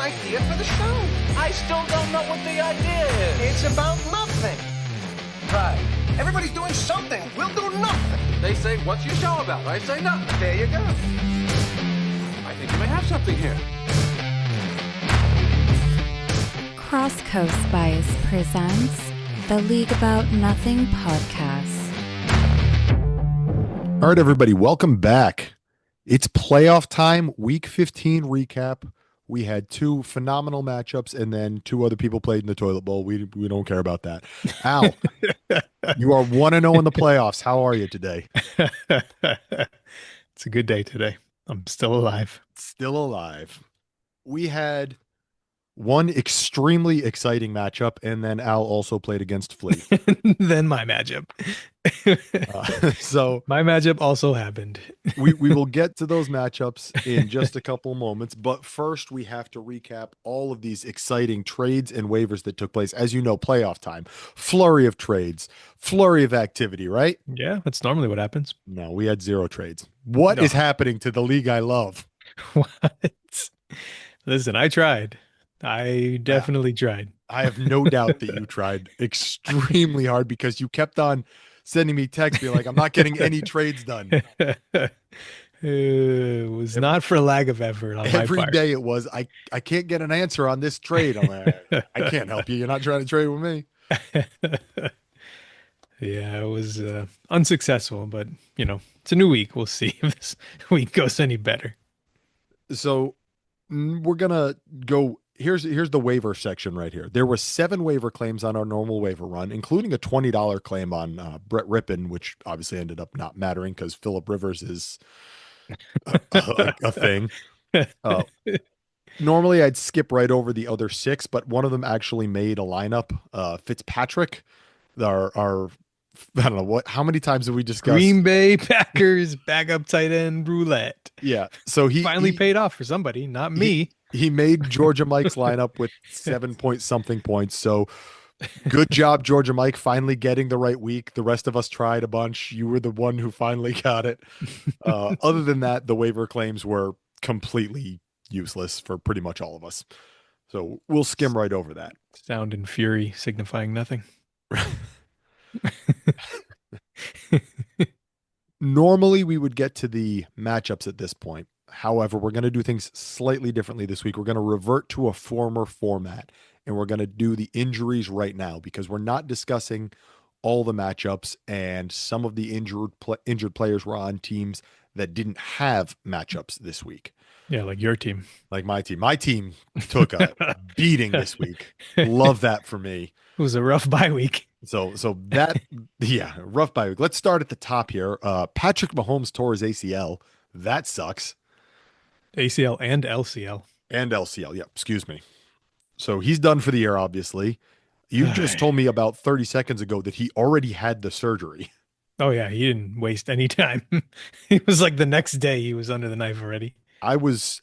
idea for the show. I still don't know what the idea is. It's about nothing. Right. Everybody's doing something. We'll do nothing. They say, what's your show about? I say nothing. There you go. I think you may have something here. Cross Coast Spice presents the League About Nothing podcast. All right, everybody, welcome back. It's playoff time, week 15 recap. We had two phenomenal matchups, and then two other people played in the toilet bowl. We don't care about that. Al, you are 1-0 in the playoffs. How are you today? It's a good day today. I'm still alive. Still alive. We had one extremely exciting matchup, and then Al also played against Flea. Then my matchup. So my matchup also happened. we will get to those matchups in just a couple moments, but first we have to recap all of these exciting trades and waivers that took place. As you know, playoff time, flurry of trades, flurry of activity, right? Yeah, that's normally what happens. No, we had zero trades. What is happening to the league I love? What? Listen, I tried. I definitely tried. I have no doubt that you tried extremely hard because you kept on sending me texts being like, I'm not getting any trades done. It was not for lack of effort on my Every part. day it was, I can't get an answer on this trade. I'm like, I can't help you. You're not trying to trade with me. Yeah, it was unsuccessful, but it's a new week. We'll see if this week goes any better. So we're gonna go. Here's the waiver section right here. There were 7 waiver claims on our normal waiver run, including a $20 claim on Brett Rippon, which obviously ended up not mattering because Phillip Rivers is a thing. Normally I'd skip right over the other 6, but one of them actually made a lineup. Fitzpatrick, our I don't know how many times have we discussed Green Bay Packers backup tight end roulette. Yeah, so he finally paid off for somebody, not me. He made Georgia Mike's lineup with 7-point-something points. So good job, Georgia Mike, finally getting the right week. The rest of us tried a bunch. You were the one who finally got it. Other than that, the waiver claims were completely useless for pretty much all of us. So we'll skim right over that. Sound and fury signifying nothing. Normally we would get to the matchups at this point. However, we're going to do things slightly differently this week. We're going to revert to a former format, and we're going to do the injuries right now because we're not discussing all the matchups, and some of the injured players were on teams that didn't have matchups this week. Yeah, like your team. Like my team. My team took a beating this week. Love that for me. It was a rough bye week. So that, yeah, rough bye week. Let's start at the top here. Patrick Mahomes tore his ACL. That sucks. ACL and LCL. And LCL, yeah, excuse me. So he's done for the year, obviously. You just told me about 30 seconds ago that he already had the surgery. Oh, yeah, he didn't waste any time. It was like the next day he was under the knife already. I was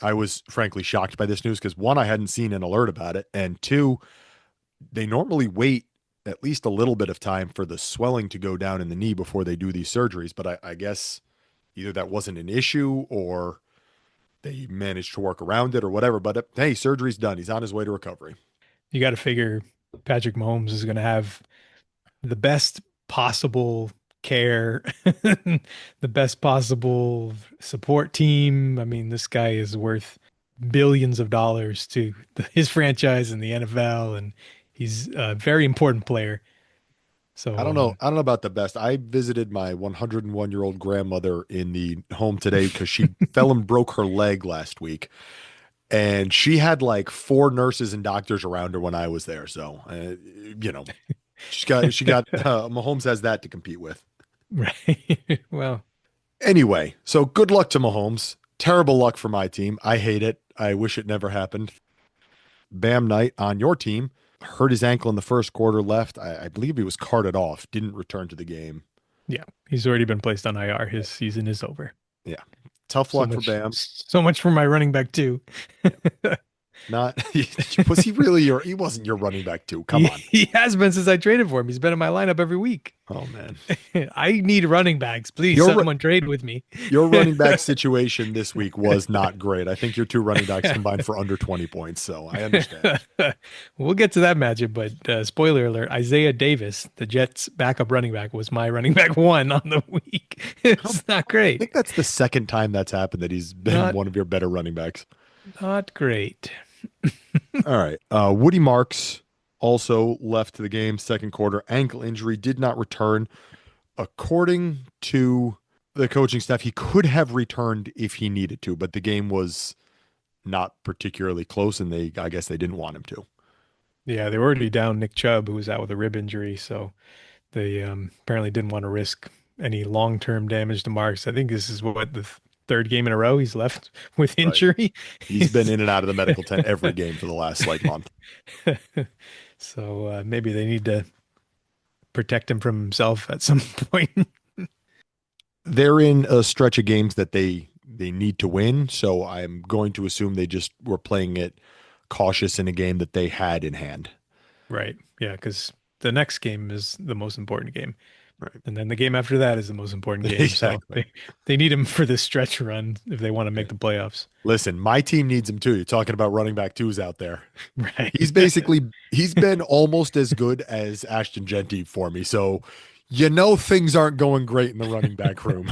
frankly shocked by this news because 1, I hadn't seen an alert about it, and 2, they normally wait at least a little bit of time for the swelling to go down in the knee before they do these surgeries. But I guess either that wasn't an issue or they managed to work around it or whatever. But hey, surgery's done. He's on his way to recovery. You got to figure Patrick Mahomes is going to have the best possible care, the best possible support team. I mean, this guy is worth billions of dollars to his franchise and the NFL, and he's a very important player. So I don't know about the best. I visited my 101-year-old grandmother in the home today because she fell and broke her leg last week. And she had like 4 nurses and doctors around her when I was there. So, she got Mahomes has that to compete with. Right. Well, anyway, so good luck to Mahomes. Terrible luck for my team. I hate it. I wish it never happened. Bam Knight on your team hurt his ankle in the first quarter, left. I believe he was carted off, didn't return to the game. Yeah, he's already been placed on IR. His season is over. Yeah. Tough luck for Bam. So much for my running back too. Not was he really your? He wasn't your running back too. Come on. He has been since I traded for him. He's been in my lineup every week. Oh man, I need running backs. Please, your someone trade with me. your running back situation this week was not great. I think your two running backs combined for under 20 points. So I understand. We'll get to that matchup, but spoiler alert: Isaiah Davis, the Jets' backup running back, was my running back one on the week. It's not I great. think that's the second time that's happened that he's been Not one of your better running backs. not great. All right. Woody Marks also left the game second quarter. Ankle injury, did not return. According to the coaching staff, he could have returned if he needed to, but the game was not particularly close, and I guess they didn't want him to. Yeah, they were already down Nick Chubb, who was out with a rib injury, so they apparently didn't want to risk any long-term damage to Marks. I think this is what the third game in a row he's left with Right. injury. He's been in and out of the medical tent every game for the last month. So maybe they need to protect him from himself at some point. They're in a stretch of games that they need to win, so I'm going to assume they just were playing it cautious in a game that they had in hand. Right. Yeah, because the next game is the most important game. Right. And then the game after that is the most important game. So Exactly. they need him for this stretch run if they want to make the playoffs. Listen, my team needs him too. You're talking about running back twos out there. Right. He's been almost as good as Ashton Genty for me. So things aren't going great in the running back room.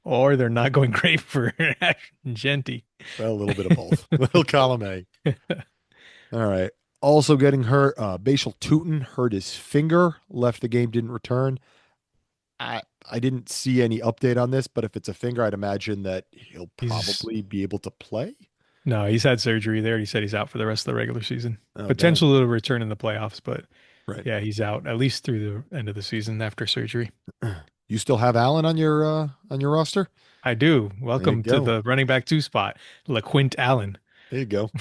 Or they're not going great for Ashton Genty. Well, a little bit of both. Little column A. All right. Also getting hurt, Bashal Tootin hurt his finger, left the game, didn't return. I didn't see any update on this, but if it's a finger, I'd imagine that he'll probably be able to play. No, he's had surgery there. He said he's out for the rest of the regular season. Oh, Potential to return in the playoffs, but right. yeah, he's out at least through the end of the season after surgery. You still have Allen on your roster? I do. Welcome to go. the running back two spot, LaQuint Allen. There you go.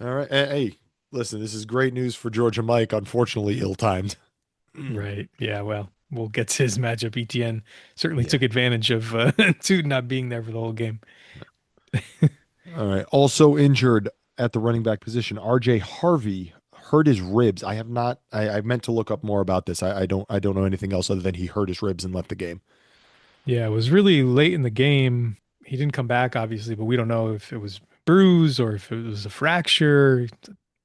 All right. Hey, listen, this is great news for Georgia Mike. Unfortunately, ill-timed. Right. Yeah. Well, we'll get to his matchup. ETN certainly Yeah. took advantage of Tootin not being there for the whole game. All right. Also injured at the running back position, RJ Harvey hurt his ribs. I have not. I meant to look up more about this. I don't know anything else other than he hurt his ribs and left the game. Yeah, it was really late in the game. He didn't come back, obviously, but we don't know if it was bruise or if it was a fracture.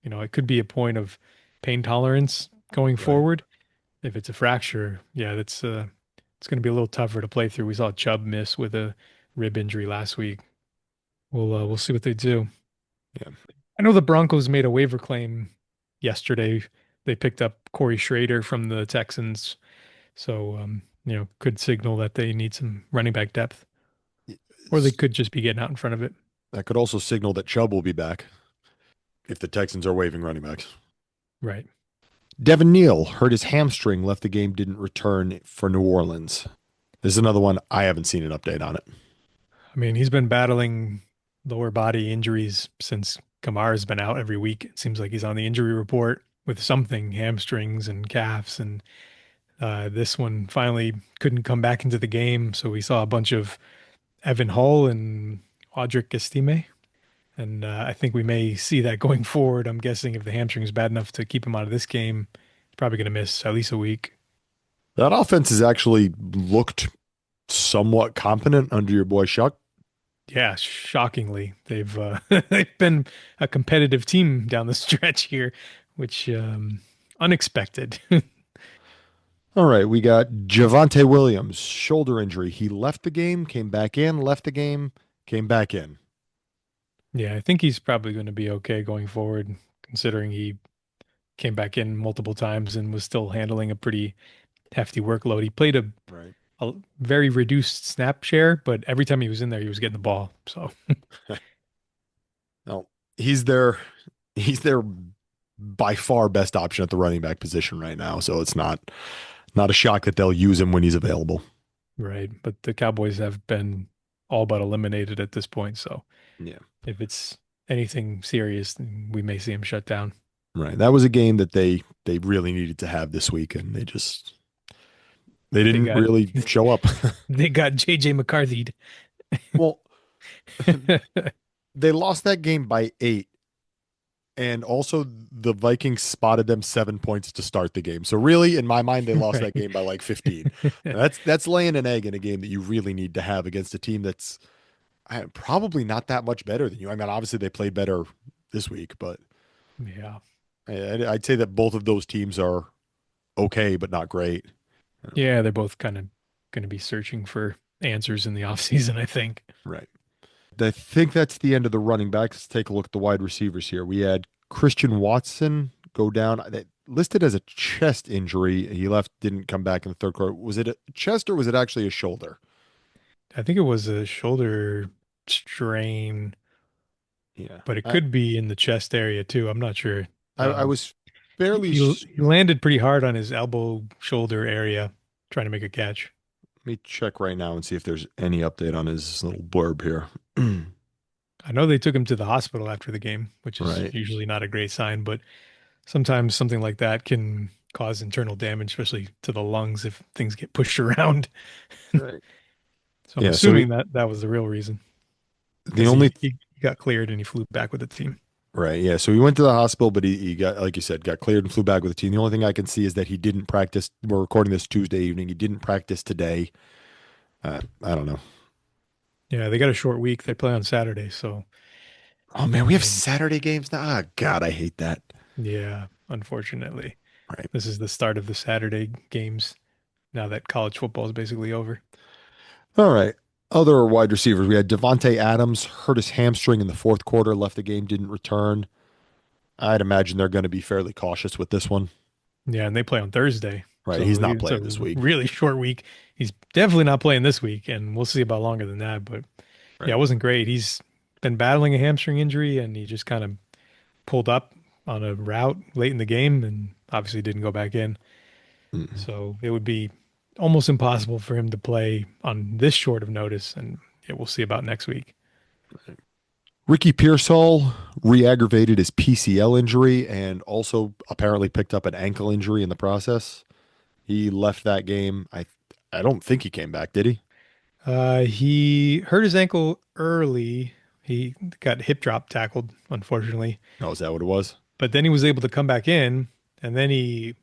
It could be a point of pain tolerance going Right. forward. If it's a fracture, yeah, that's it's going to be a little tougher to play through. We saw Chubb miss with a rib injury last week. We'll see what they do. Yeah. I know the Broncos made a waiver claim yesterday. They picked up Corey Schrader from the Texans, so could signal that they need some running back depth, or they could just be getting out in front of it. That could also signal that Chubb will be back if the Texans are waiving running backs. Right. Devin Neal hurt his hamstring, left the game, didn't return for New Orleans. This is another one. I haven't seen an update on it. I mean, he's been battling lower body injuries since Kamara's been out every week. It seems like he's on the injury report with something, hamstrings and calves. And this one finally couldn't come back into the game. So we saw a bunch of Evan Hull and Audric Estime. And I think we may see that going forward. I'm guessing if the hamstring is bad enough to keep him out of this game, he's probably going to miss at least a week. That offense has actually looked somewhat competent under your boy Shuck. Yeah, shockingly, they've they've been a competitive team down the stretch here, which unexpected. All right, we got Javonte Williams, shoulder injury. He left the game, came back in, left the game, came back in. Yeah, I think he's probably going to be okay going forward, considering he came back in multiple times and was still handling a pretty hefty workload. He played a very reduced snap share, but every time he was in there, he was getting the ball. So no, he's their by far best option at the running back position right now. So it's not a shock that they'll use him when he's available. Right. But the Cowboys have been all but eliminated at this point. So yeah, if it's anything serious, then we may see him shut down. Right. That was a game that they really needed to have this week, and they didn't really show up. They got JJ McCarthy. Well, They lost that game by 8, and also the Vikings spotted them 7 points to start the game. So really, in my mind, they lost that Right. game by like 15. And that's laying an egg in a game that you really need to have against a team that's probably not that much better than you. I mean, obviously they played better this week, but Yeah. I'd say that both of those teams are okay, but not great. Yeah, they're both kind of going to be searching for answers in the offseason, I think. Right. I think that's the end of the running backs. Let's take a look at the wide receivers here. We had Christian Watson go down. Listed as a chest injury. He left, didn't come back in the third quarter. Was it a chest or was it actually a shoulder? I think it was a shoulder strain, Yeah. but it I, could be in the chest area too. I'm not sure. I was He, fairly. he he landed pretty hard on his elbow shoulder area trying to make a catch. Let me check right now and see if there's any update on his little blurb here. I know they took him to the hospital after the game, which is Right. usually not a great sign, but sometimes something like that can cause internal damage, especially to the lungs if things get pushed around. Right. So I'm Yeah. So assuming that that was the real reason the because only he got cleared and he flew back with the team. right. Yeah. So he went to the hospital, but he got, like you said, got cleared and flew back with the team. The only thing I can see is that he didn't practice. We're recording this Tuesday evening. He didn't practice today. I don't know. Yeah, they got a short week. They play on Saturday, so Oh man, we have um, Saturday games now. Ah, God, I hate that. yeah, unfortunately, Right. this is the start of the Saturday games now that college football is basically over. All right. Other wide receivers. We had Devontae Adams hurt his hamstring in the fourth quarter, left the game, didn't return. I'd imagine they're going to be fairly cautious with this one. Yeah, and they play on Thursday, Right. He's so not it's a playing this week. really short week. He's definitely not playing this week, and we'll see about longer than that. But yeah, Right. it wasn't great. He's been battling a hamstring injury, and he just kind of pulled up on a route late in the game, and obviously didn't go back in. Mm. So it would be almost impossible for him to play on this short of notice, and yeah, we'll see about next week. Ricky Pearsall re-aggravated his PCL injury and also apparently picked up an ankle injury in the process. He left that game. I don't think he came back, did he? He hurt his ankle early. He got hip drop tackled, unfortunately, Oh, is that what it was? but then he was able to come back in, and then he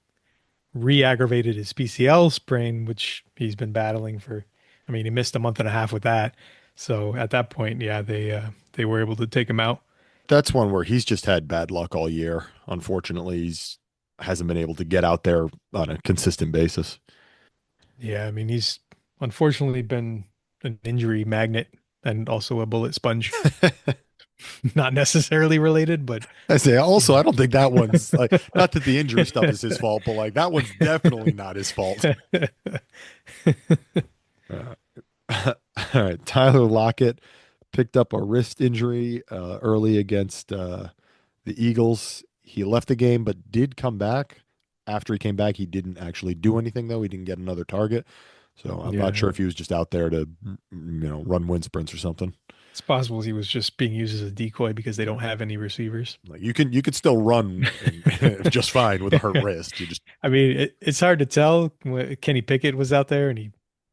re-aggravated his PCL sprain, which he's been battling for. I mean, he missed a month and a half with that. So at that point, yeah, they were able to take him out. That's one where he's just had bad luck all year. Unfortunately, he's hasn't been able to get out there on a consistent basis. Yeah, I mean, he's unfortunately been an injury magnet and also a bullet sponge. Not necessarily related, but I say you also, know. I don't think that one's like not that the injury stuff is his fault, but like that one's definitely not his fault. Uh, all right, Tyler Lockett picked up a wrist injury early against the Eagles. He left the game, but did come back. After he came back, he didn't actually do anything though. He didn't get another target, so I'm not Yeah, sure if he was just out there to run wind sprints or something. it's possible he was just being used as a decoy because they don't have any receivers. Like you could still run and just fine with a hurt wrist. You just I mean, it's hard to tell. Kenny Pickett was out there and he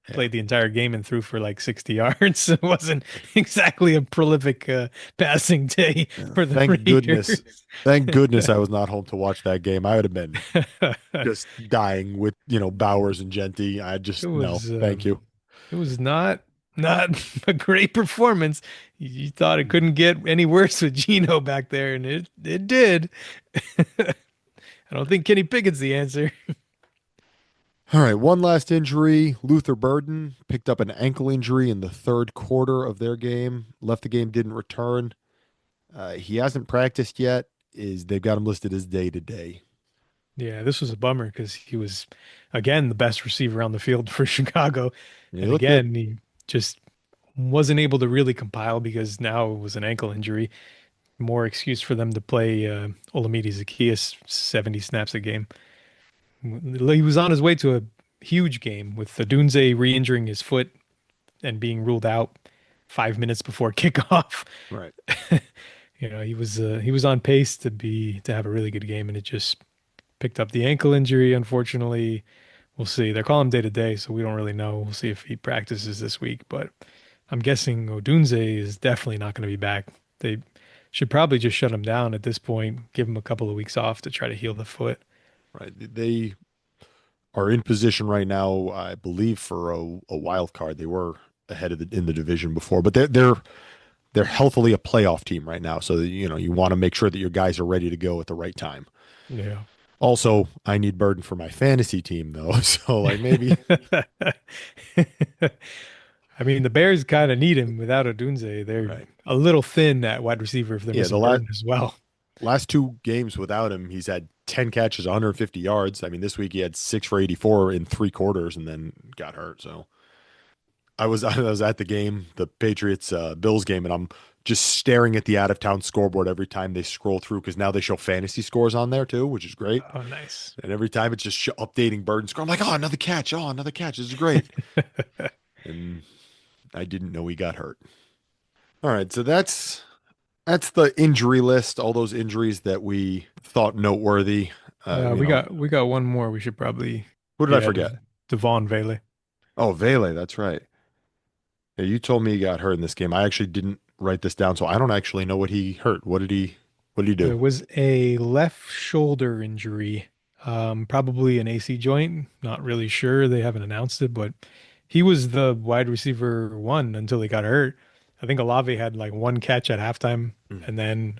yeah. played the entire game and threw for like 60 yards. It wasn't exactly a prolific passing day Yeah. for the Thank goodness. Raiders. Thank goodness I was not home to watch that game. I would have been just dying with, Bowers and Genty. I It just no, was thank you. it was not a great performance. You thought it couldn't get any worse with Gino back there, and it did. I don't think Kenny Pickett's the answer. All right, one last injury. Luther Burden picked up an ankle injury in the third quarter of their game. Left the game, didn't return. He hasn't practiced yet. Is they've got him listed as day to day. Yeah, this was a bummer because he was again the best receiver on the field for Chicago, He and looked good. again he just wasn't able to really compile because now it was an ankle injury. More excuse for them to play Olamide Zaccheaus 70 snaps a game. He was on his way to a huge game with Dunze re-injuring his foot and being ruled out 5 minutes before kickoff. Right. He was on pace to have a really good game, and it just picked up the ankle injury. Unfortunately, we'll see. They're calling him day to day, so we don't really know. We'll see if he practices this week, but I'm guessing Odunze is definitely not going to be back. They should probably just shut him down at this point, give him a couple of weeks off to try to heal the foot. Right. They are in position right now, I believe, for a wild card. They were ahead of in the division before, but they're healthily a playoff team right now. So that, you want to make sure that your guys are ready to go at the right time. Yeah. Also, I need Burden for my fantasy team though. So like maybe I mean, the Bears kind of need him without Odunze. They're right. a little thin at wide receiver if they're Yeah, the missing Burton as well. last two games without him, he's had 10 catches, 150 yards. I mean, this week he had 6 for 84 in 3 quarters and then got hurt. So I was at the game, the Patriots Bills game, and I'm just staring at the out of town scoreboard every time they scroll through because now they show fantasy scores on there too, which is great. Oh, nice. And every time it's just updating Burden score. I'm like, oh, another catch. Oh, another catch. This is great. And I didn't know he got hurt. All right, so that's the injury list. All those injuries that we thought noteworthy. We got one more we should probably Who did I get at forget? Devon Vele. Oh, Vele. That's right. Yeah, you told me he got hurt in this game. I actually didn't write this down, so I don't actually know what he hurt. What did he do? It was a left shoulder injury, probably an AC joint. Not really sure. They haven't announced it, but he was the wide receiver one until he got hurt. I think Olave had like one catch at halftime, Mm. and then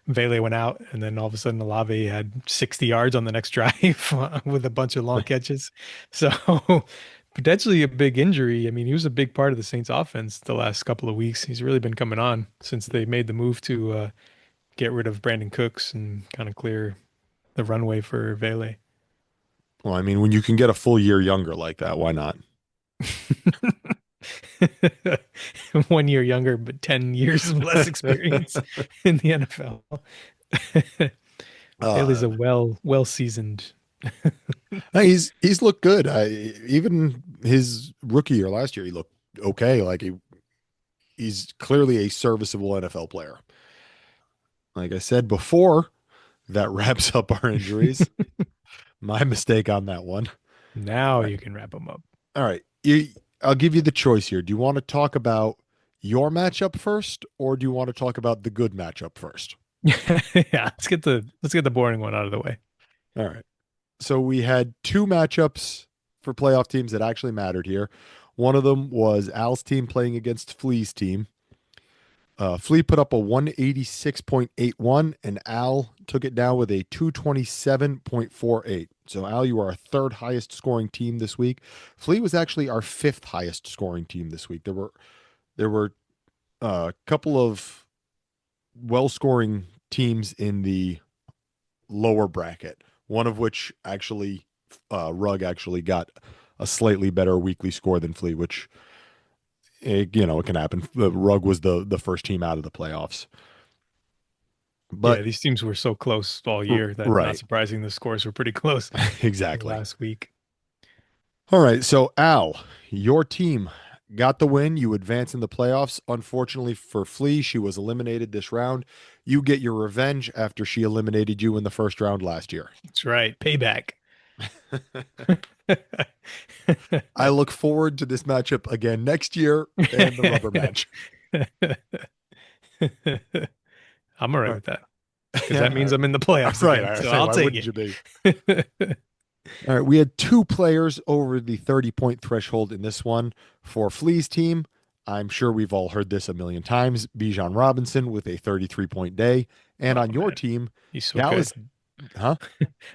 Vele went out, and then all of a sudden Olave had 60 yards on the next drive with a bunch of long catches. So potentially a big injury. I mean, he was a big part of the Saints offense the last couple of weeks. He's really been coming on since they made the move to get rid of Brandon Cooks and kind of clear the runway for Vele. Well, I mean, when you can get a full year younger like that, why not? 1 year younger, but 10 years less experience in the NFL. Vele's Uh, a well seasoned. he's looked good. Even his rookie year last year, he looked okay. Like he's clearly a serviceable NFL player. Like I said before, that wraps up our injuries. My mistake on that one. Now All right. you can wrap them up. All right. I'll give you the choice here. Do you want to talk about your matchup first, or do you want to talk about the good matchup first? Yeah, let's get the boring one out of the way. All right. So we had two matchups for playoff teams that actually mattered here. One of them was Al's team playing against Flea's team. Flea put up a 186.81, and Al took it down with a 227.48. So, Al, you are our third highest scoring team this week. Flea was actually our fifth highest scoring team this week. There were a couple of well scoring teams in the lower bracket, one of which actually, Rugg actually got a slightly better weekly score than Flea, which it can happen. The Rugg was the first team out of the playoffs. Yeah, But these teams were so close all year that not right, surprising the scores were pretty close exactly. last week. All right, so Al, your team got the win. You advance in the playoffs. Unfortunately for Flea, she was eliminated this round. You get your revenge after she eliminated you in the first round last year. That's right. Payback. I look forward to this matchup again next year and the rubber match. I'm all right All with that because that means I'm in the playoffs right. again. I So say, I'll why take wouldn't you be? it. All right, we had two players over the 30-point threshold in this one. For Flea's team, I'm sure we've all heard this a million times. Bijan Robinson with a 33-point day. And Oh on your man, team, he's so Dallas, good. huh?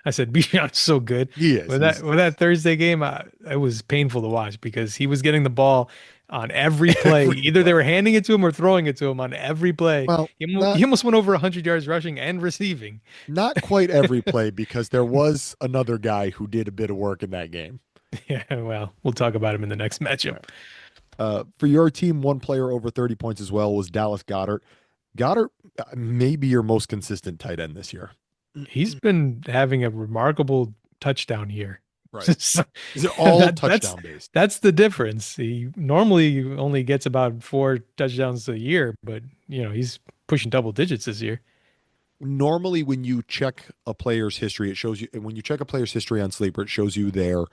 I said Bijan's so good. He is. With that Thursday game, it was painful to watch because he was getting the ball on every play. Every Either they play. were handing it to him or throwing it to him on every play. Well, He almost went over 100 yards rushing and receiving. not quite every play because there was another guy who did a bit of work in that game. Yeah, well, we'll talk about him in the next All matchup. right. For your team, one player over 30 points as well was Dallas Goddard. Goddard may be your most consistent tight end this year. He's been having a remarkable touchdown year. Right. So Is it all that's touchdown based? that's the difference. He normally only gets about 4 touchdowns a year, but he's pushing double digits this year. Normally, when you check a player's history, it shows you, when you check a player's history on Sleeper, it shows you their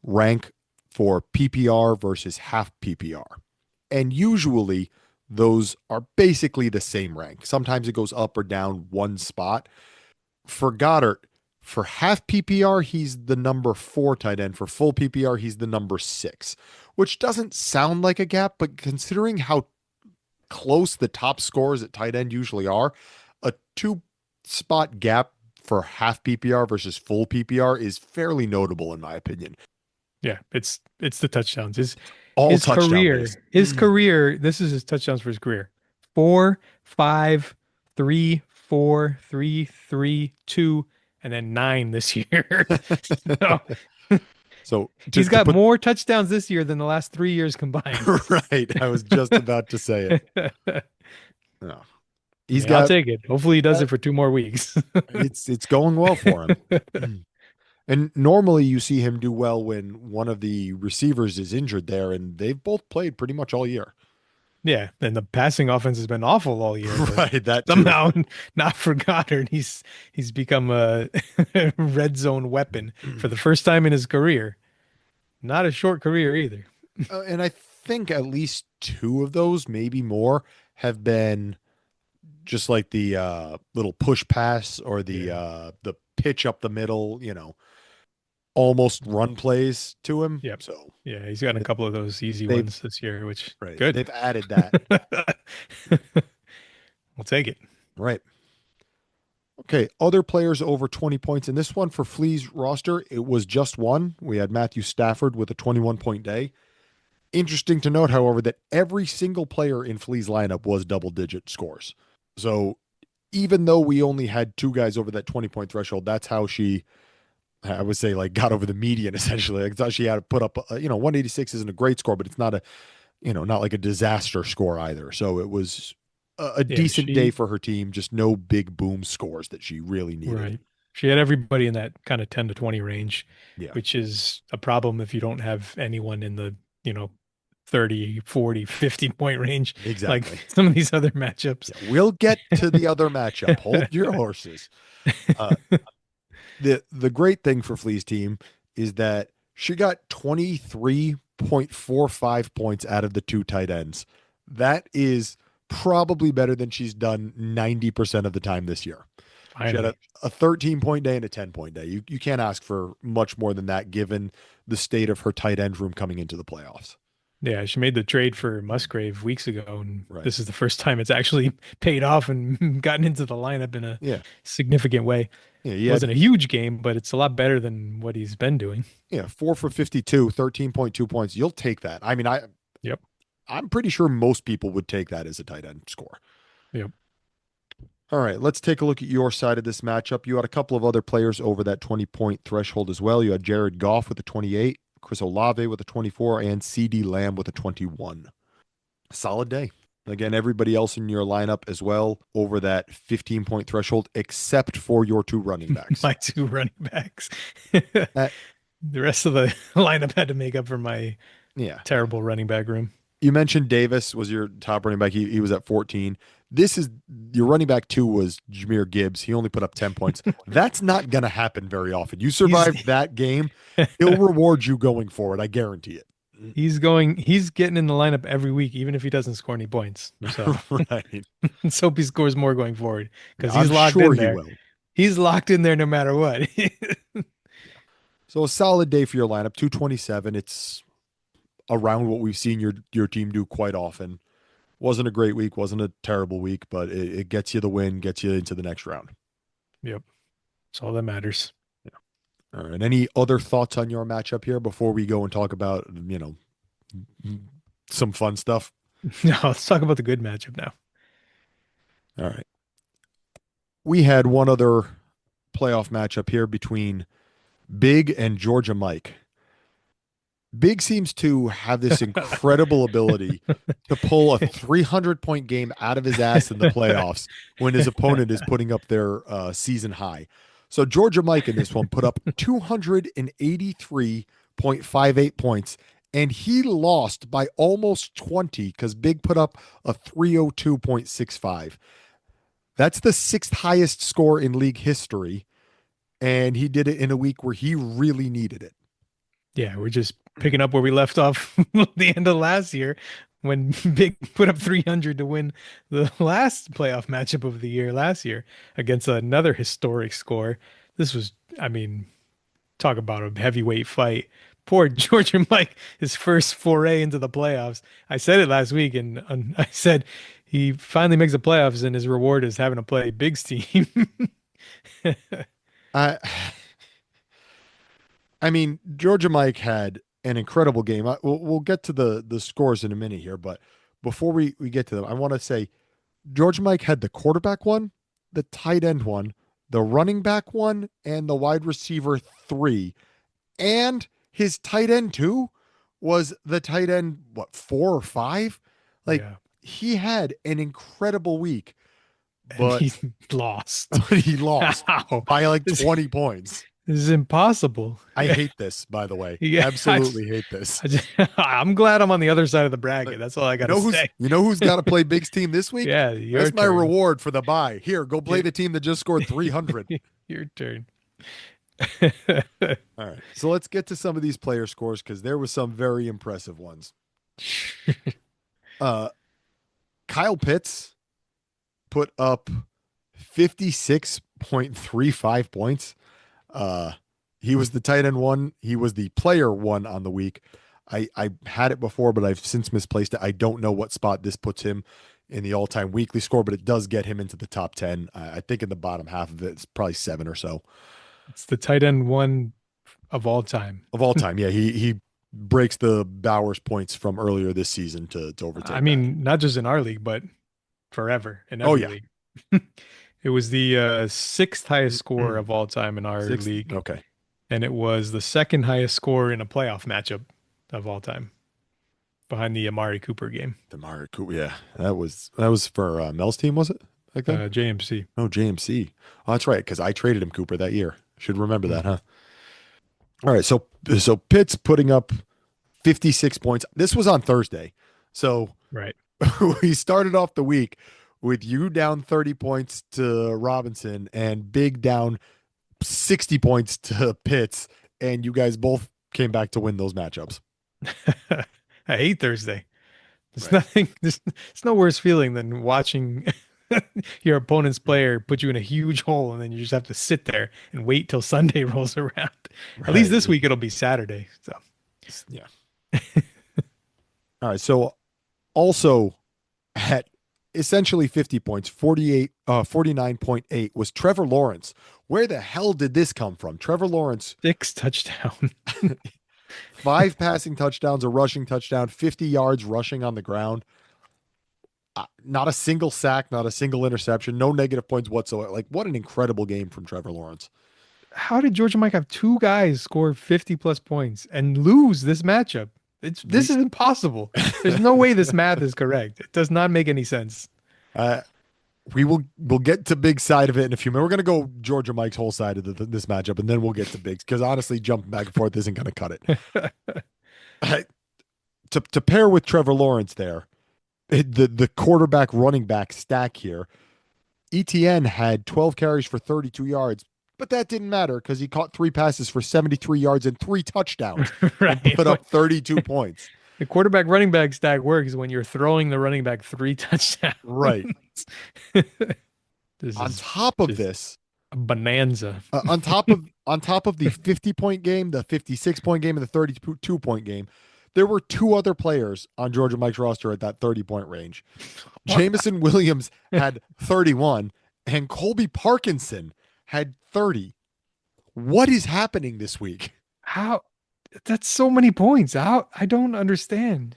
rank for PPR versus half PPR. And usually those are basically the same rank. Sometimes it goes up or down one spot. For Goddard, for half PPR, he's the number 4 tight end. For full PPR, he's the number 6, which doesn't sound like a gap, but considering how close the top scores at tight end usually are, a 2 spot gap for half PPR versus full PPR is fairly notable in my opinion. Yeah, it's the touchdowns. All His touchdown career, based. his career, this is his touchdowns for his career. 4, 5, 3, 4, 3, 3, 2, and then 9 this year. So So he's to got put more touchdowns this year than the last 3 years combined. right, I was just about to say it. No. I He's mean, I'll got take it. Hopefully he does it for 2 more weeks. it's going well for him. And normally you see him do well when one of the receivers is injured there, and they've both played pretty much all year. Yeah, and the passing offense has been awful all year, but Right, that too. somehow not forgotten. He's become a red zone weapon for the first time in his career. Not a short career either. And I think at least 2 of those, maybe more, have been just like the little push pass or the pitch up the middle, almost run plays to him. Yep. So Yeah, he's got a couple of those easy they've ones this year, which right, good. they've added that. We'll take it. Right. Okay, other players over 20 points. In this one for Flea's roster, it was just one. We had Matthew Stafford with a 21-point day. Interesting to note, however, that every single player in Flea's lineup was double-digit scores. So even though we only had 2 guys over that 20-point threshold, that's how she, I would say, like got over the median essentially. I thought she had to put up, 186 isn't a great score, but it's not not like a disaster score either. So it was a Yeah, decent day for her team, just no big boom scores that she really needed. Right. She had everybody in that kind of 10 to 20 range, Yeah. which is a problem if you don't have anyone in the, 30, 40, 50 point range. Exactly. Like some of these other matchups. Yeah, we'll get to the other matchup. Hold your horses. The great thing for Flea's team is that she got 23.45 points out of the 2 tight ends. That is probably better than she's done 90% of the time this year. Finally. She had a 13-point day and a 10-point day. You can't ask for much more than that given the state of her tight end room coming into the playoffs. Yeah, she made the trade for Musgrave weeks ago, and Right. this is the first time it's actually paid off and gotten into the lineup in a Yeah. significant way. Yeah, It wasn't a huge game, but it's a lot better than what he's been doing. Yeah, 4 for 52, 13.2 points. You'll take that. I mean, Yep. I'm pretty sure most people would take that as a tight end score. Yep. All right, let's take a look at your side of this matchup. You had a couple of other players over that 20-point threshold as well. You had Jared Goff with a 28, Chris Olave with a 24, and CeeDee Lamb with a 21. Solid day. Again, everybody else in your lineup as well over that 15-point threshold, except for your 2 running backs. My 2 running backs. The rest of the lineup had to make up for my terrible running back room. You mentioned Davis was your top running back. He was at 14. This is your running back 2 was Jahmyr Gibbs. He only put up 10 points. That's not going to happen very often. You survived that game. He'll reward you going forward. I guarantee it. He's getting in the lineup every week, even if he doesn't score any points. So right. let's hope he scores more going forward because I'm he's locked sure in there. He will. He's locked in there no matter what. So a solid day for your lineup, 227. It's around what we've seen your team do quite often. Wasn't a great week, wasn't a terrible week, but it gets you the win, gets you into the next round. Yep. That's all that matters. Yeah. All right. Any other thoughts on your matchup here before we go and talk about, some fun stuff? No, let's talk about the good matchup now. All right. We had one other playoff matchup here between Big and Georgia Mike. Big seems to have this incredible ability to pull a 300-point game out of his ass in the playoffs when his opponent is putting up their season high. So Georgia Mike in this one put up 283.58 points, and he lost by almost 20 because Big put up a 302.65. That's the 6th highest score in league history, and he did it in a week where he really needed it. Yeah, we're just picking up where we left off the end of last year. when Big put up 300 to win the last playoff matchup of the year last year against another historic score. This was, I mean, talk about a heavyweight fight. Poor Georgia Mike, his first foray into the playoffs. I said it last week, and I said he finally makes the playoffs, and his reward is having to play Big's team. I I mean, Georgia Mike had an incredible game. We'll get to the scores in a minute here, but before we get to them, I want to say Georgia Mike had the quarterback one, the tight end one, the running back one, and the wide receiver three. And his tight end two was the tight end, what, four or five? Like Yeah, he had an incredible week, and but he lost. he lost How? by like This, 20 points. this is impossible. I hate this, by the way. Yeah, Absolutely hate this. I'm glad I'm on the other side of the bracket. That's all I You gotta know who's say. you know who's got to play Big's team this week? Yeah, your That's my turn. reward for the bye. Here, go play Your, the team that just scored 300. your turn. All right. So let's get to some of these player scores because there was some very impressive ones. Uh Kyle Pitts put up 56.35 points. He was the tight end one. He was the player one on the week. I had it before, but I've since misplaced it. I don't know what spot this puts him in the all-time weekly score, but it does get him into the top 10. I think in the bottom half of it, it's probably 7 or so. It's the tight end one of all time. Of all time. Yeah, he breaks the Bowers points from earlier this season to overtake I mean, not just in our league, but forever in every Oh, yeah. league. It was the sixth highest score of all time in our that. league, Okay. and it was the second highest score in a playoff matchup of all time, behind the Amari Cooper game. DeMar Cooper. Yeah, that was for Mel's team, was it? Like that? JMC. Oh, JMC. Oh, that's right, because I traded him Cooper that year. Should remember that, huh? All right, so Pitt's putting up 56 points. This was on Thursday. So Right. we started off the week with you down 30 points to Robinson and Big down 60 points to Pitts, and you guys both came back to win those matchups. I hate Thursday. There's Right. nothing. It's no worse feeling than watching your opponent's player put you in a huge hole, and then you just have to sit there and wait till Sunday rolls around. At least this week it'll be Saturday. So Yeah. All right. So also at essentially 50 points, 49.8 was Trevor Lawrence. Where the hell did this come from? Trevor Lawrence, 6 touchdown. 5 passing touchdowns, a rushing touchdown, 50 yards rushing on the ground. Not a single sack, not a single interception, no negative points whatsoever. Like, what an incredible game from Trevor Lawrence. How did Georgia Mike have 2 guys score 50 plus points and lose this matchup? This is impossible. There's no way this math is correct. It does not make any sense. We'll get to Big's side of it in a few minutes. We're going to go Georgia Mike's whole side of this matchup, and then we'll get to Big's because honestly, jumping back and forth isn't going to cut it. To pair with Trevor Lawrence there, the quarterback running back stack here, ETN had 12 carries for 32 yards, but that didn't matter because he caught 3 passes for 73 yards and 3 touchdowns Right. and put up 32 points. The quarterback running back stack works when you're throwing the running back 3 touchdowns. Right. This On is top of just this, a bonanza. on top of the 50-point game, the 56-point game, and the 32-point game, there were 2 other players on Georgia Mike's roster at that 30-point range. Jamison Williams had 31, and Colby Parkinson had 30. What is happening this week? How? That's so many points. How? I don't understand.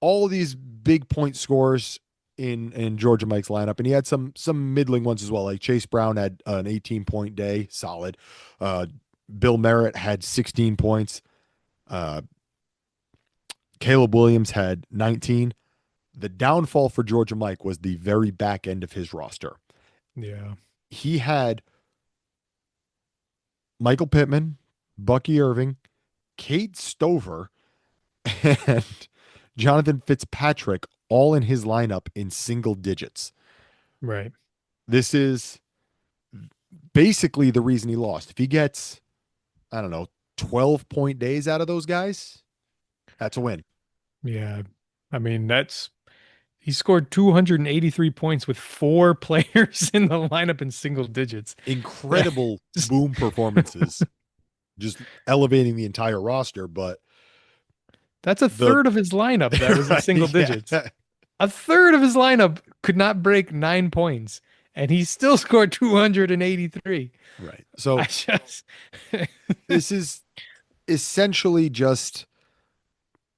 All these big point scores in Georgia Mike's lineup, and he had some middling ones as well. Like Chase Brown had an 18-point day, solid. Bill Merritt had 16 points. Caleb Williams had 19. The downfall for Georgia Mike was the very back end of his roster. Yeah. He had Michael Pittman, Bucky Irving, Kate Stover, and Jonathan Fitzpatrick all in his lineup in single digits. Right. This is basically the reason he lost. If he gets, I don't know, 12-point days out of those guys, that's a win. Yeah. I mean, he scored 283 points with four players in the lineup in single digits. Incredible Just- boom performances, just elevating the entire roster. But That's a the third of his lineup that was in right, single yeah, digits. A third of his lineup could not break 9 points, and he still scored 283. right. I So just, this is essentially just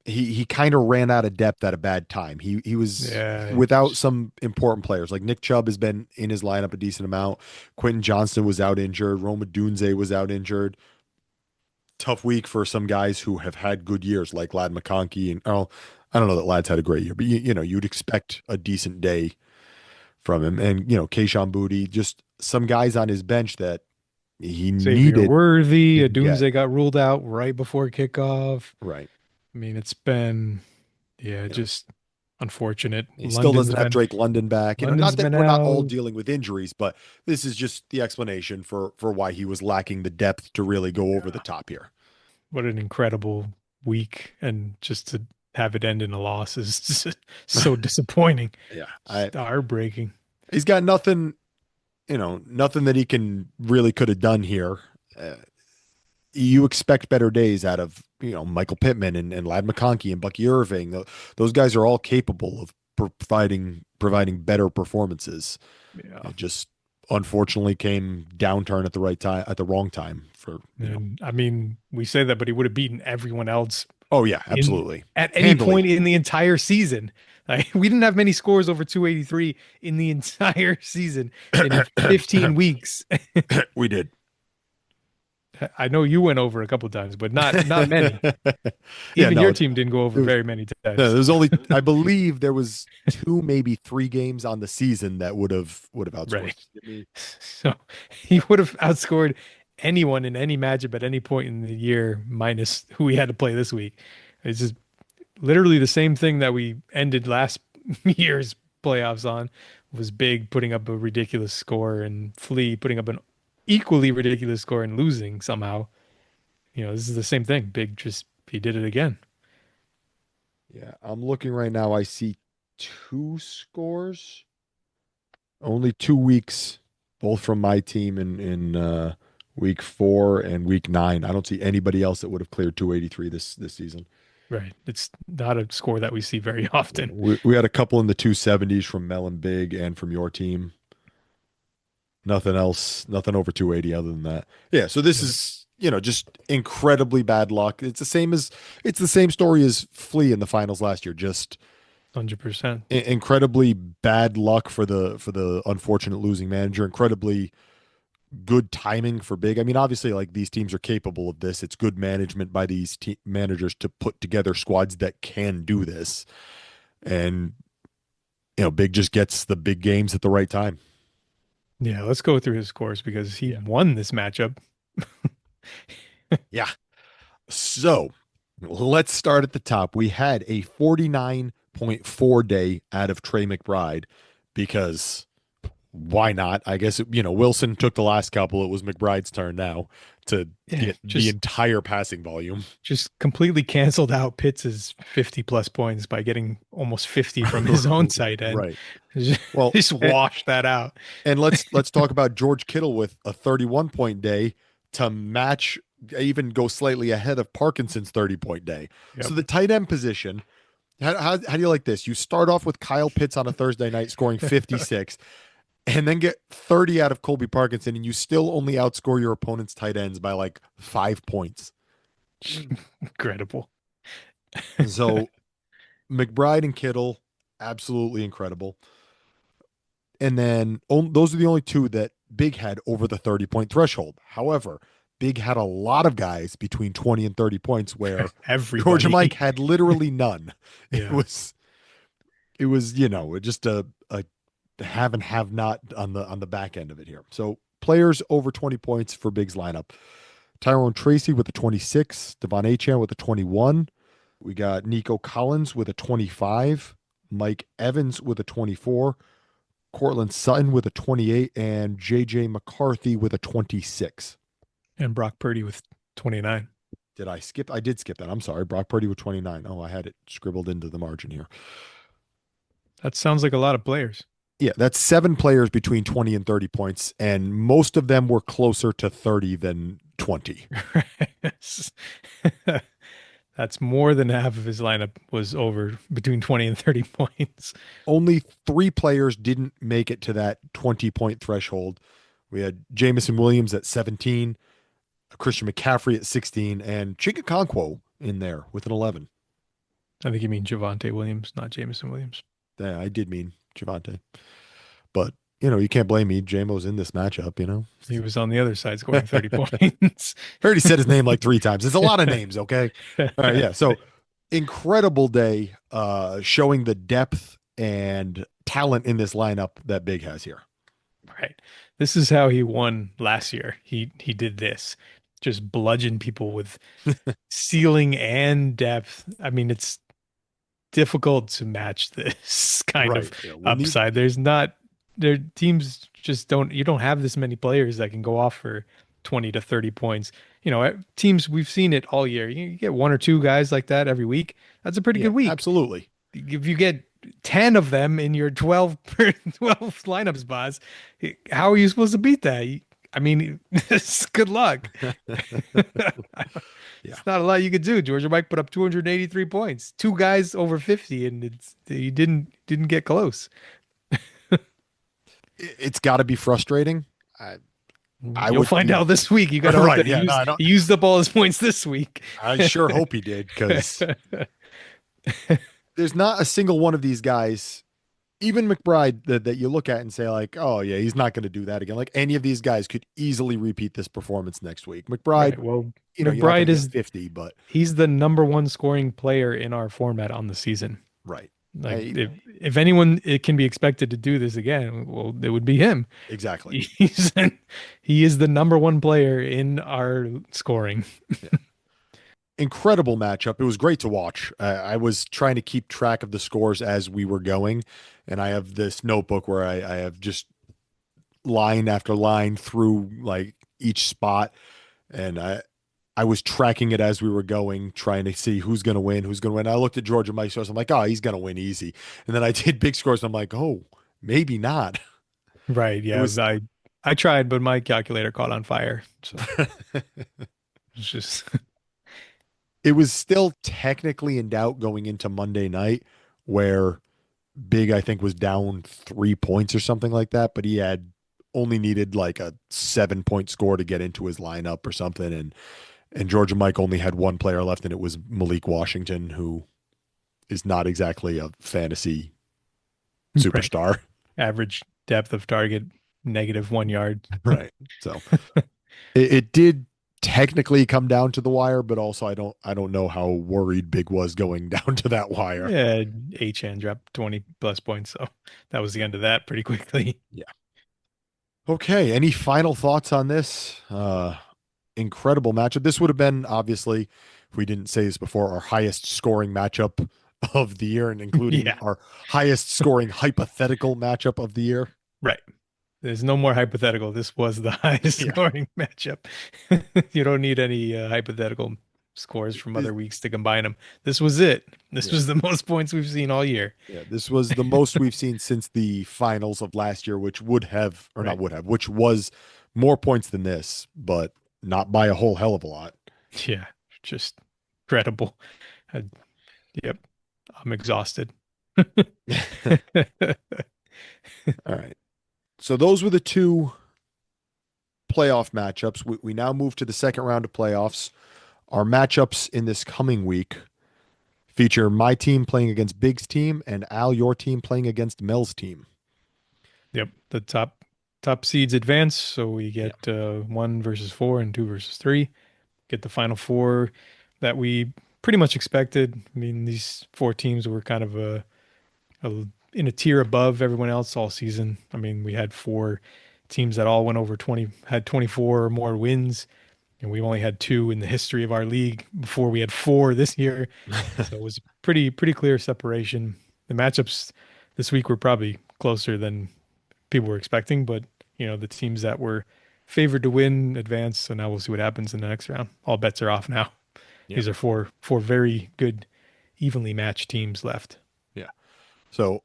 he kind of ran out of depth at a bad time. He was yeah, without some important players. Like Nick Chubb has been in his lineup a decent amount. Quentin Johnston was out injured. Roma Dunze was out injured. Tough week for some guys who have had good years, like Lad McConkey. And oh, I don't know that Lad's had a great year, but you'd expect a decent day from him. And Keishon Boutte, just some guys on his bench that he Xavier needed, Worthy, didn't get. Adunze got ruled out right before kickoff. Right. I mean, it's been, yeah, You know, just unfortunate. he still doesn't have Drake London back. London's Not that been we're not all out. dealing with injuries, but this is just the explanation for why he was lacking the depth to really go over the top here. What an incredible week, and just to have it end in a loss is just so disappointing. Yeah. Just heartbreaking. He's got nothing, nothing that he can really could have done here. You expect better days out of, Michael Pittman and Lad McConkey and Bucky Irving. Those guys are all capable of providing better performances. Yeah. It just unfortunately came downturn at the right time, at the wrong time for, And I mean, we say that, but he would have beaten everyone else Oh yeah, absolutely. at any Handily. point in the entire season. Like, we didn't have many scores over 283 in the entire season and in 15 weeks. We did. I know you went over a couple times, but not many. Yeah, Even no, your team didn't go over it was- very many times. no, there's only, I believe there was 2, maybe 3 games on the season that would have outscored. Right. So he would have outscored anyone in any matchup at any point in the year, minus who we had to play this week. It's just literally the same thing that we ended last year's playoffs on. Was Big putting up a ridiculous score and Flea putting up an equally ridiculous score and losing somehow. This is the same thing. Big he did it again. Yeah, I'm looking right now. I see 2 scores. Only 2 weeks, both from my team in week 4 and week 9. I don't see anybody else that would have cleared 283 this season. Right. It's not a score that we see very often. We had a couple in the 270s from Mel and Big and from your team. Nothing else, nothing over 280 other than that. Yeah, so this is, just incredibly bad luck. It's the same story as Flea in the finals last year. Just 100%. incredibly bad luck for the unfortunate losing manager. Incredibly good timing for Big. I mean, obviously, like, these teams are capable of this. It's good management by these managers to put together squads that can do this. And Big just gets the big games at the right time. Yeah, let's go through his scores because he won this matchup. Yeah. So let's start at the top. We had a 49.4 day out of Trey McBride because why not? I guess, Wilson took the last couple. It was McBride's turn now to get the entire passing volume. Just completely canceled out Pitts' 50 plus points by getting almost 50 from his own side end. Right. Well, just wash that out. And let's talk about George Kittle with a 31-point day to match, even go slightly ahead of Parkinson's 30-point day. Yep. So the tight end position, how do you like this? You start off with Kyle Pitts on a Thursday night scoring 56 and then get 30 out of Colby Parkinson, and you still only outscore your opponent's tight ends by like 5 points. Incredible. So McBride and Kittle, absolutely incredible. And then those are the only 2 that Big had over the 30-point threshold. However, Big had a lot of guys between 20 and 30 points where George and Mike had literally none. Yeah. It was just a have and have not on the back end of it here. So players over 20 points for Big's lineup. Tyrone Tracy with a 26, Devon Achane with a 21. We got Nico Collins with a 25, Mike Evans with a 24, Cortland Sutton with a 28, and JJ McCarthy with a 26. And Brock Purdy with 29. Did I skip? I did skip that. I'm sorry. Brock Purdy with 29. Oh, I had it scribbled into the margin here. That sounds like a lot of players. Yeah, that's 7 players between 20 and 30 points, and most of them were closer to 30 than 20. That's more than half of his lineup was over between 20 and 30 points. Only 3 players didn't make it to that 20-point threshold. We had Jamison Williams at 17, Christian McCaffrey at 16, and Chigga in there with an 11. I think you mean Javonte Williams, not Jameson Williams. Yeah, I did mean Javante. But, you can't blame me. JMO's in this matchup. He was on the other side scoring 30 points. I already said his name like 3 times. It's a lot of names, okay? All right, yeah. So incredible day showing the depth and talent in this lineup that Big has here. Right. This is how he won last year. He did this. Just bludgeon people with ceiling and depth. I mean, it's difficult to match this kind Right. of Yeah, upside. Their teams just you don't have this many players that can go off for 20 to 30 points. Teams, we've seen it all year. You get 1 or 2 guys like that every week. That's a pretty good week. Absolutely. If you get 10 of them in your 12 lineup spots, how are you supposed to beat that? I mean, good luck. It's not a lot you could do. Georgia Mike put up 283 points. 2 guys over 50, and he didn't get close. It's got to be frustrating. You'll find out this week. You got to Right, hope that he used up all his points this week. I sure hope he did, because there's not a single one of these guys, even McBride, that you look at and say like, oh yeah, he's not going to do that again. Like any of these guys could easily repeat this performance next week. McBride, Right, well, McBride is 50, but he's the number 1 scoring player in our format on the season. right. Like if anyone it can be expected to do this again, well, it would be him. Exactly. He is the number 1 player in our scoring. Yeah. Incredible matchup. It was great to watch. I was trying to keep track of the scores as we were going, and I have this notebook where I have just line after line through like each spot, and I was tracking it as we were going, trying to see who's going to win. I looked at Georgia Mike scores. I'm like, oh, he's going to win easy. And then I did big scores. I'm like, oh, maybe not. Right. Yeah. I tried, but my calculator caught on fire. So it's just. It was still technically in doubt going into Monday night, where Big, I think, was down 3 points or something like that, but he had only needed like a 7-point score to get into his lineup or something. And Georgia Mike only had 1 player left, and it was Malik Washington, who is not exactly a fantasy superstar. Right. Average depth of target, -1 yard. Right. So it did technically come down to the wire, but also I don't know how worried Big was going down to that wire. Yeah, HN dropped 20 plus points, so that was the end of that pretty quickly. Yeah. Okay. Any final thoughts on this? Incredible matchup. This would have been, obviously, if we didn't say this before, our highest scoring matchup of the year, and including our highest scoring hypothetical matchup of the year. Right. There's no more hypothetical. This was the highest scoring matchup. You don't need any hypothetical scores from other weeks to combine them. This was it. This was the most points we've seen all year. Yeah, this was the most we've seen since the finals of last year, which which was more points than this, but not by a whole hell of a lot. Yeah, just incredible. Yep, I'm exhausted. All right. So those were the 2 playoff matchups. We now move to the second round of playoffs. Our matchups in this coming week feature my team playing against Big's team, and Al, your team playing against Mel's team. Yep, the top seeds advance, so we get 1 versus 4 and 2 versus 3. Get the final 4 that we pretty much expected. I mean, these 4 teams were kind of in a tier above everyone else all season. I mean, we had 4 teams that all went over 20, had 24 or more wins, and we only had 2 in the history of our league before we had 4 this year. So it was pretty clear separation. The matchups this week were probably closer than people were expecting, but the teams that were favored to win advance. So now we'll see what happens in the next round. All bets are off now. Yeah. These are four very good, evenly matched teams left. Yeah. So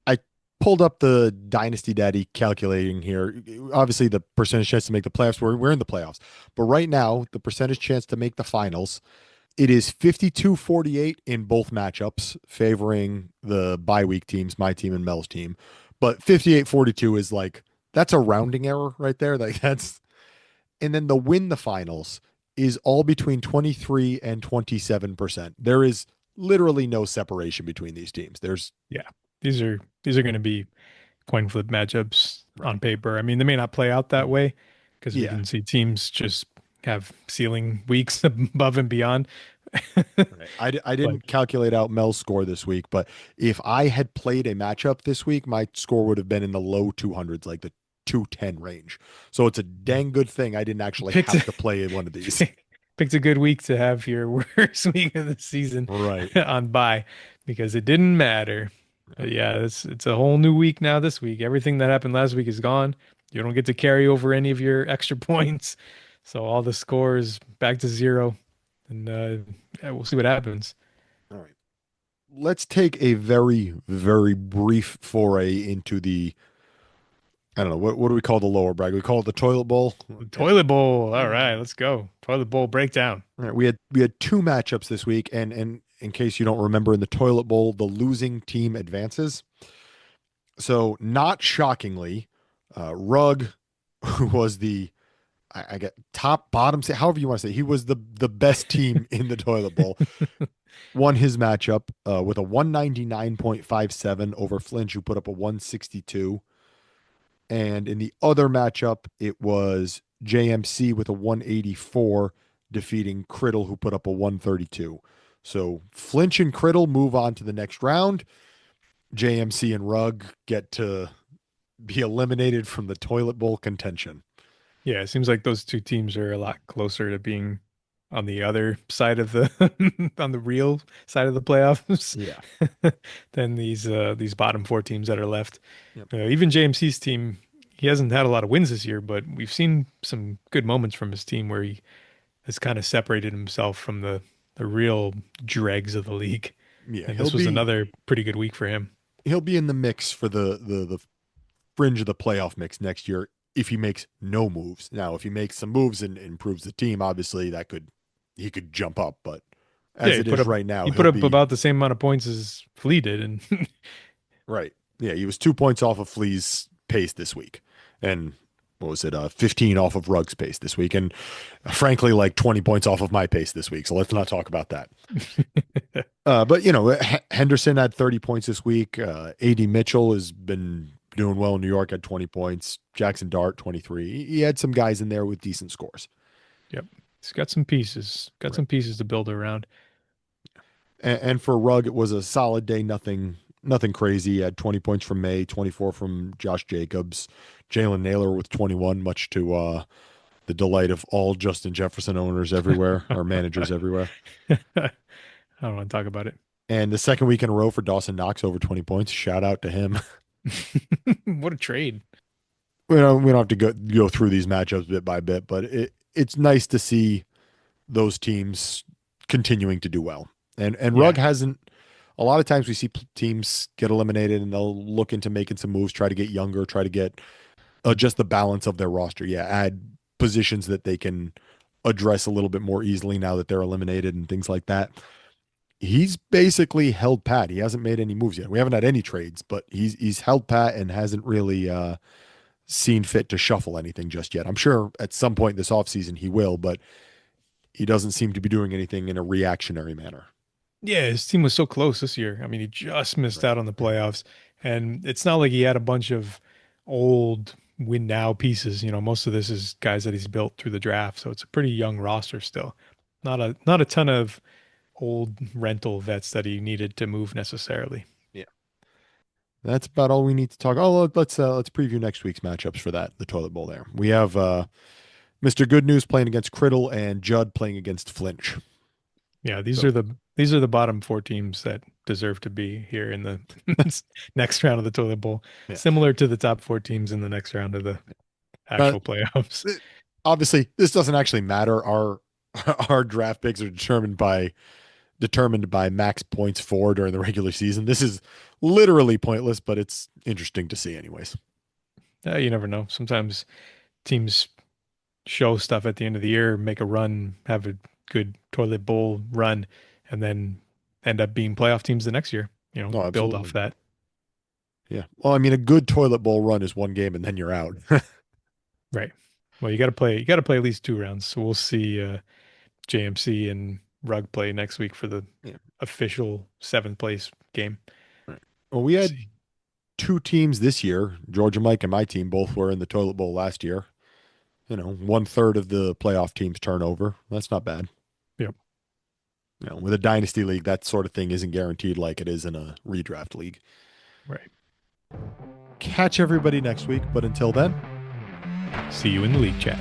I pulled up the Dynasty Daddy calculating here. Obviously, the percentage chance to make the playoffs, we're in the playoffs. But right now, the percentage chance to make the finals, it is 52-48 in both matchups, favoring the bye week teams, my team and Mel's team. But 58-42 is like, that's a rounding error right there. Like that's, and then the win the finals is all between 23 and 27%. There is literally no separation between these teams. There's Yeah, these are going to be coin flip matchups right. on paper. I mean, they may not play out that way because we Yeah. can see teams just have ceiling weeks above and beyond. Right. I But didn't calculate out Mel's score this week, but if I had played a matchup this week, my score would have been in the low 200s, like the 210 range. So it's a dang good thing I didn't actually picked have to play one of these. picked a good week to have your worst week of the season Right. on bye because it didn't matter. But yeah, it's a whole new week now this week. Everything that happened last week is gone. You don't get to carry over any of your extra points. So all the scores back to zero. And yeah, we'll see what happens. All right. Let's take a very, very brief foray into the, I don't know, what do we call the lower bracket? We call it the toilet bowl. Toilet bowl. All right, let's go. Toilet bowl breakdown. All right, we had two matchups this week, and in case you don't remember, in the toilet bowl, the losing team advances. So, not shockingly, Rug, who was the I get top bottom, say however you want to say, he was the best team in the toilet bowl. Won his matchup with a 199.57 over Flinch, who put up a 162. And in the other matchup, it was JMC with a 184 defeating Criddle, who put up a 132. So Flinch and Criddle move on to the next round. JMC and Rug get to be eliminated from the toilet bowl contention. Yeah, it seems like those two teams are a lot closer to being on the other side of the on the real side of the playoffs Yeah. than these bottom four teams that are left. Yep. Even JMC's team, he hasn't had a lot of wins this year, but we've seen some good moments from his team where he has kind of separated himself from the real dregs of the league. Yeah, And this was another pretty good week for him. he'll be in the mix for the fringe of the playoff mix next year if he makes no moves. Now, if he makes some moves and improves the team, obviously he could jump up. But as Yeah, it is right now, he he'll put up be about the same amount of points as Flea did, and right. Yeah, he was 2 points off of Flea's pace this week, and what was it? 15 off of Rug's pace this week, and frankly, like 20 points off of my pace this week. So let's not talk about that. But Henderson had 30 points this week. AD Mitchell has been doing well in New York, had 20 points. Jackson Dart 23. He had some guys in there with decent scores. yep, he's got some pieces, some pieces to build around. And for Rugg, it was a solid day. Nothing crazy. He had 20 points from May, 24 from Josh Jacobs, Jalen Naylor with 21, much to the delight of all Justin Jefferson owners everywhere, or managers everywhere. I don't want to talk about it. And the second week in a row for Dawson Knox over 20 points. Shout out to him. What a trade. We don't have to go through these matchups bit by bit, but it's nice to see those teams continuing to do well. And Rugg hasn't. A lot of times we see teams get eliminated and they'll look into making some moves, try to get younger, try to get just the balance of their roster. Yeah, add positions that they can address a little bit more easily now that they're eliminated and things like that. He's basically held pat. He hasn't made any moves yet. We haven't had any trades, but he's held pat and hasn't really seen fit to shuffle anything just yet. I'm sure at some point this offseason he will, but he doesn't seem to be doing anything in a reactionary manner. Yeah, his team was so close this year. I mean, he just missed out on the playoffs. And it's not like he had a bunch of old win now pieces. Most of this is guys that he's built through the draft. So it's a pretty young roster still. Not a ton of old rental vets that he needed to move necessarily. Yeah. That's about all we need to talk. Oh, let's preview next week's matchups for that, the toilet bowl there. We have Mr. Good News playing against Criddle and Judd playing against Flinch. Yeah, these are the bottom four teams that deserve to be here in the next round of the toilet bowl. Yeah. Similar to the top four teams in the next round of the actual playoffs. Obviously, this doesn't actually matter. our draft picks are determined by max points for during the regular season. This is literally pointless, but it's interesting to see anyways. You never know. Sometimes teams show stuff at the end of the year, make a run, have a good toilet bowl run, and then end up being playoff teams the next year. No, Build absolutely. off that. Yeah. Well, I mean, a good toilet bowl run is one game and then you're out. Right. Well, you got to play. You got to play at least 2 rounds. So we'll see JMC and Rug play next week for the Yeah. official 7th place game. Right. Well, we had 2 teams this year. Georgia Mike and my team both were in the toilet bowl last year. 1/3 of the playoff team's turnover. That's not bad. Yep. With a dynasty league, that sort of thing isn't guaranteed like it is in a redraft league. Right. Catch everybody next week, but until then, See you in the league chat.